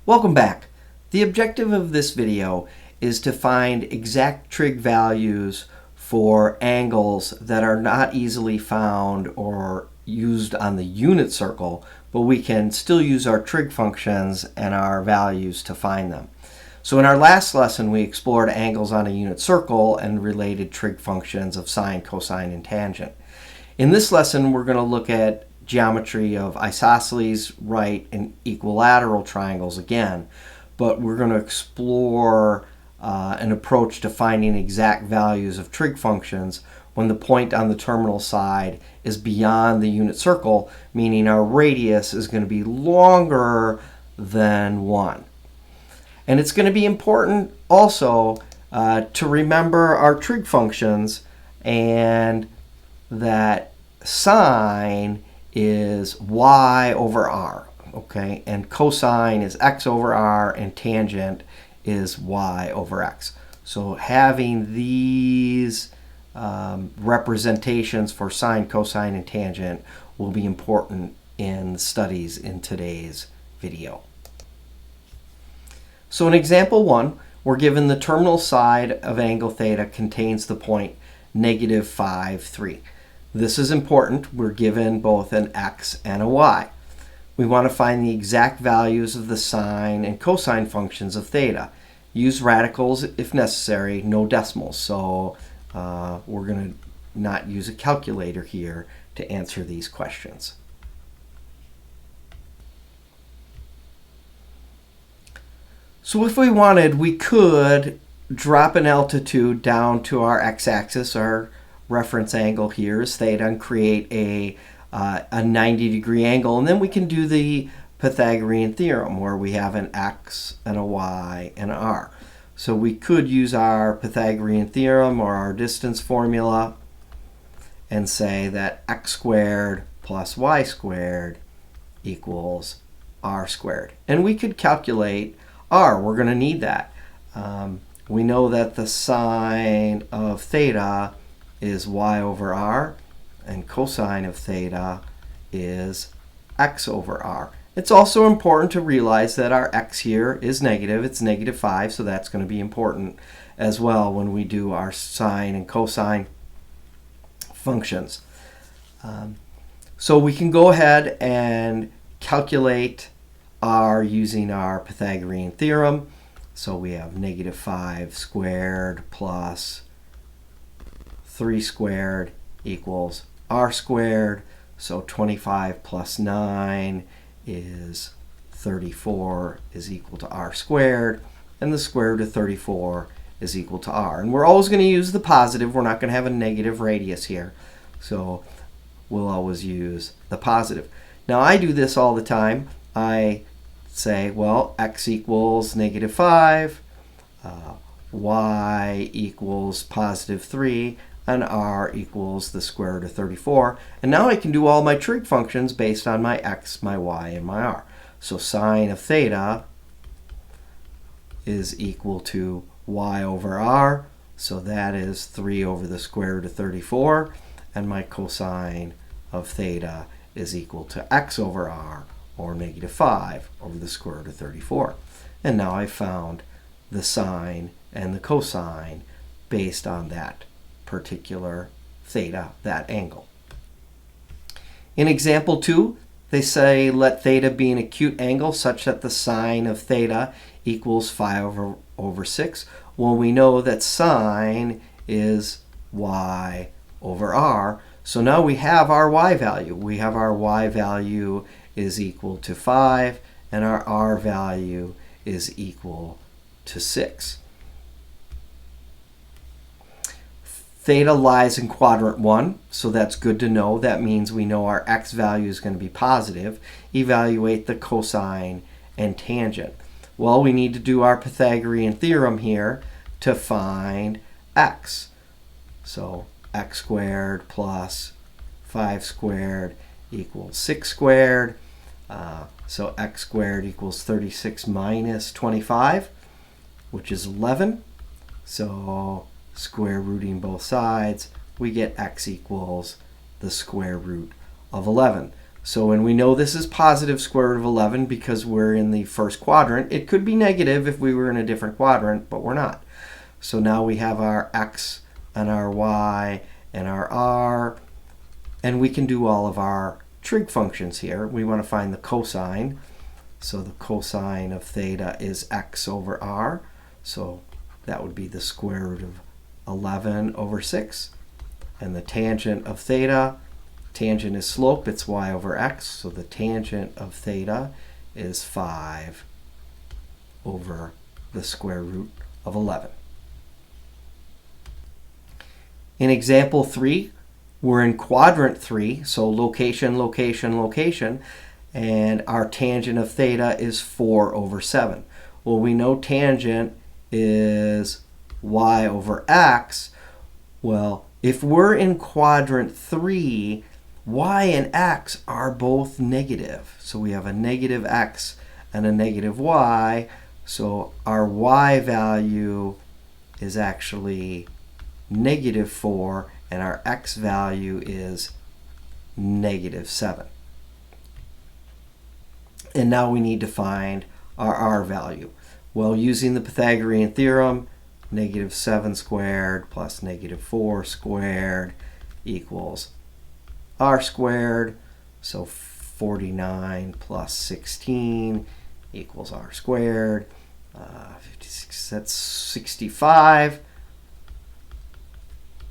Welcome back. The objective of this video is to find exact trig values for angles that are not easily found or used on the unit circle, but we can still use our trig functions and our values to find them. So in our last lesson, we explored angles on a unit circle and related trig functions of sine, cosine, and tangent. In this lesson, we're going to look at geometry of isosceles, right, and equilateral triangles again, but we're going to explore an approach to finding exact values of trig functions when the point on the terminal side is beyond the unit circle, meaning our radius is going to be longer than 1. And it's going to be important also to remember our trig functions, and that sine is y over r, okay? And cosine is x over r, and tangent is y over x. So having these representations for sine, cosine, and tangent will be important in the studies in today's video. So in example 1, we're given the terminal side of angle theta contains the point -5, 3. This is important. We're given both an x and a y. We want to find the exact values of the sine and cosine functions of theta. Use radicals if necessary, no decimals. So we're going to not use a calculator here to answer these questions. So if we wanted, we could drop an altitude down to our x-axis. Our reference angle here is theta, and create a 90-degree angle. And then we can do the Pythagorean theorem where we have an x and a y and an r. So we could use our Pythagorean theorem or our distance formula and say that x squared plus y squared equals r squared. And we could calculate r. We're going to need that. We know that the sine of theta is y over r, and cosine of theta is x over r. It's also important to realize that our x here is negative. It's -5, so that's going to be important as well when we do our sine and cosine functions. So we can go ahead and calculate r using our Pythagorean theorem. So we have -5 squared plus 3 squared equals r squared. So 25 plus 9 is 34 is equal to r squared. And the square root of 34 is equal to r. And we're always going to use the positive. We're not going to have a negative radius here. So we'll always use the positive. Now I do this all the time. I say, well, x equals -5, y equals +3, and r equals the square root of 34. And now I can do all my trig functions based on my x, my y, and my r. So sine of theta is equal to y over r. So that is 3 over the square root of 34. And my cosine of theta is equal to x over r, or -5 over the square root of 34. And now I found the sine and the cosine based on that particular theta, that angle. In example 2, they say let theta be an acute angle such that the sine of theta equals 5 over 6. Well, we know that sine is y over r. So now we have our y value. We have our y value is equal to 5, and our r value is equal to 6. Theta lies in quadrant 1, so that's good to know. That means we know our x value is going to be positive. Evaluate the cosine and tangent. Well, we need to do our Pythagorean theorem here to find x. So x squared plus 5 squared equals 6 squared. So x squared equals 36 minus 25, which is 11. So square rooting both sides, we get x equals the square root of 11. So when we know this is positive square root of 11 because we're in the first quadrant, it could be negative if we were in a different quadrant, but we're not. So now we have our x and our y and our r, and we can do all of our trig functions here. We want to find the cosine. So the cosine of theta is x over r. So that would be the square root of 11 over 6. And the tangent of theta, tangent is slope, it's y over x. So the tangent of theta is 5 over the square root of 11. In example 3, we're in quadrant 3, so location, location, location, and our tangent of theta is 4 over 7. Well, we know tangent is y over x. Well, if we're in quadrant 3, y and x are both negative. So we have a negative x and a negative y. So our y value is actually negative 4, and our x value is negative 7. And now we need to find our r value. Well, using the Pythagorean theorem, negative 7 squared plus negative 4 squared equals r squared. So 49 plus 16 equals r squared. 56, that's 65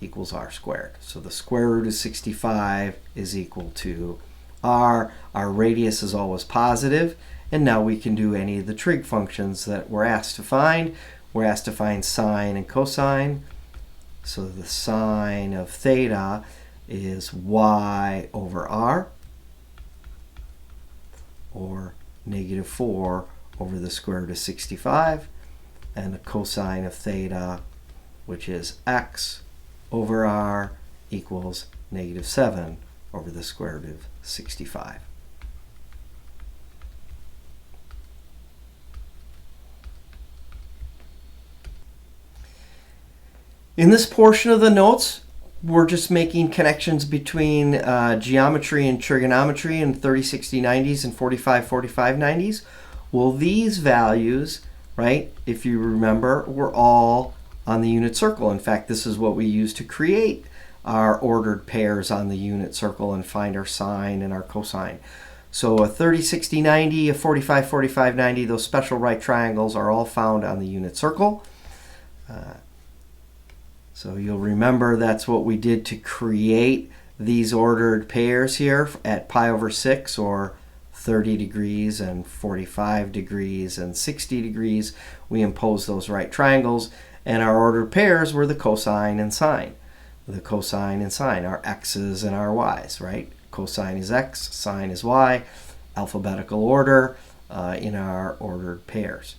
equals r squared. So the square root of 65 is equal to r. Our radius is always positive. And now we can do any of the trig functions that we're asked to find. We're asked to find sine and cosine. So the sine of theta is y over r, or negative 4 over the square root of 65. And the cosine of theta, which is x over r, equals negative 7 over the square root of 65. In this portion of the notes, we're just making connections between geometry and trigonometry in 30, 60, 90s and 45, 45, 90s. Well, these values, right, if you remember, were all on the unit circle. In fact, this is what we use to create our ordered pairs on the unit circle and find our sine and our cosine. So a 30, 60, 90, a 45, 45, 90, those special right triangles are all found on the unit circle. So you'll remember that's what we did to create these ordered pairs here at pi over 6, or 30 degrees and 45 degrees and 60 degrees. We imposed those right triangles, and our ordered pairs were the cosine and sine. The cosine and sine, our x's and our y's, right? Cosine is x, sine is y, alphabetical order in our ordered pairs.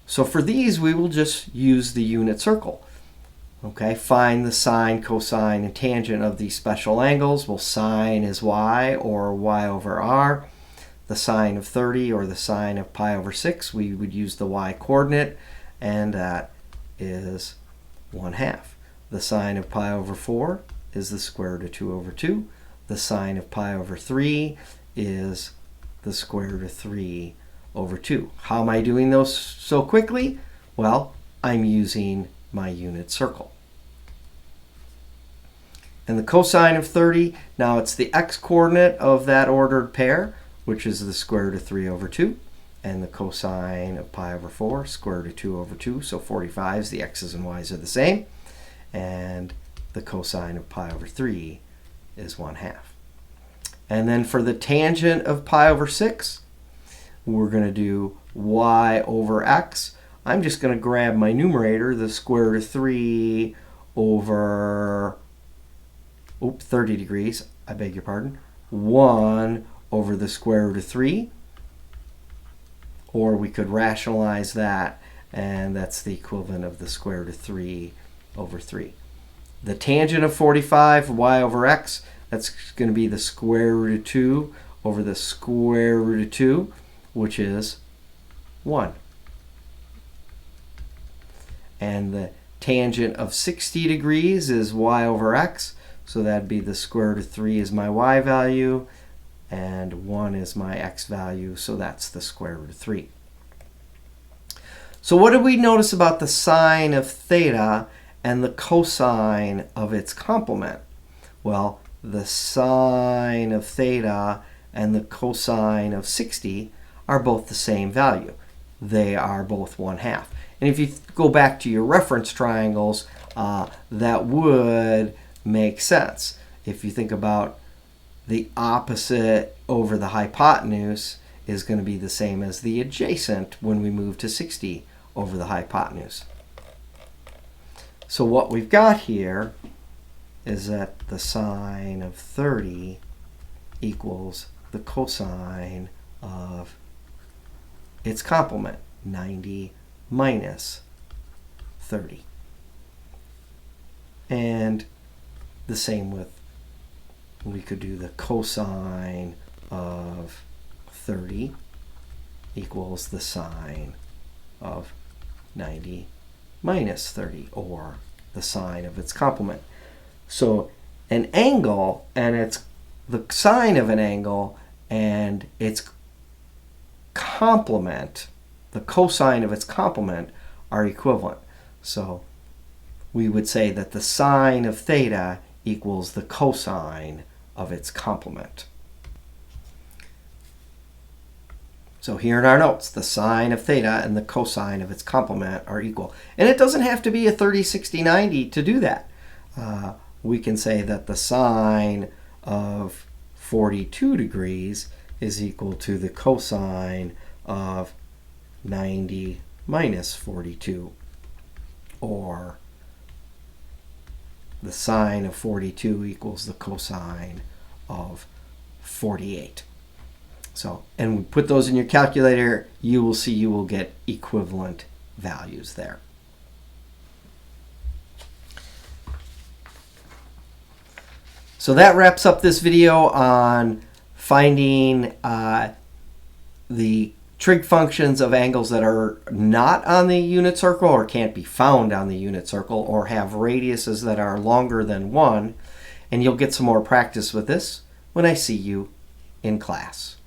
So for these, we will just use the unit circle. Okay, find the sine, cosine, and tangent of these special angles. Well, sine is y, or y over r. The sine of 30, or the sine of pi over 6, we would use the y coordinate, and that is 1/2. The sine of pi over 4 is the square root of 2 over 2. The sine of pi over 3 is the square root of 3 over 2. How am I doing those so quickly? Well, I'm using my unit circle. And the cosine of 30, now it's the x-coordinate of that ordered pair, which is the square root of 3 over 2. And the cosine of pi over 4, square root of 2 over 2. So 45's, the x's and y's are the same. And the cosine of pi over 3 is 1/2. And then for the tangent of pi over 6, we're going to do y over x. I'm just going to grab my numerator, the square root of 3 over 30 degrees, I beg your pardon, 1 over the square root of 3. Or we could rationalize that, and that's the equivalent of the square root of 3 over 3. The tangent of 45, y over x, that's going to be the square root of 2 over the square root of 2, which is 1. And the tangent of 60 degrees is y over x. So that'd be the square root of 3 is my y value, and 1 is my x value, so that's the square root of 3. So what did we notice about the sine of theta and the cosine of its complement? Well, the sine of theta and the cosine of 60 are both the same value. They are both 1/2. And if you go back to your reference triangles, that would make sense. If you think about the opposite over the hypotenuse is going to be the same as the adjacent when we move to 60 over the hypotenuse. So what we've got here is that the sine of 30 equals the cosine of its complement, 90 minus 30. And the same with, we could do the cosine of 30 equals the sine of 90 minus 30, or the sine of its complement. So an angle and the sine of an angle and its complement, the cosine of its complement, are equivalent. So we would say that the sine of theta equals the cosine of its complement. So here in our notes, the sine of theta and the cosine of its complement are equal. And it doesn't have to be a 30, 60, 90 to do that. We can say that the sine of 42 degrees is equal to the cosine of 90 minus 42, or the sine of 42 equals the cosine of 48. So, and we put those in your calculator, you will see you will get equivalent values there. So that wraps up this video on finding the trig functions of angles that are not on the unit circle or can't be found on the unit circle or have radiuses that are longer than 1. And you'll get some more practice with this when I see you in class.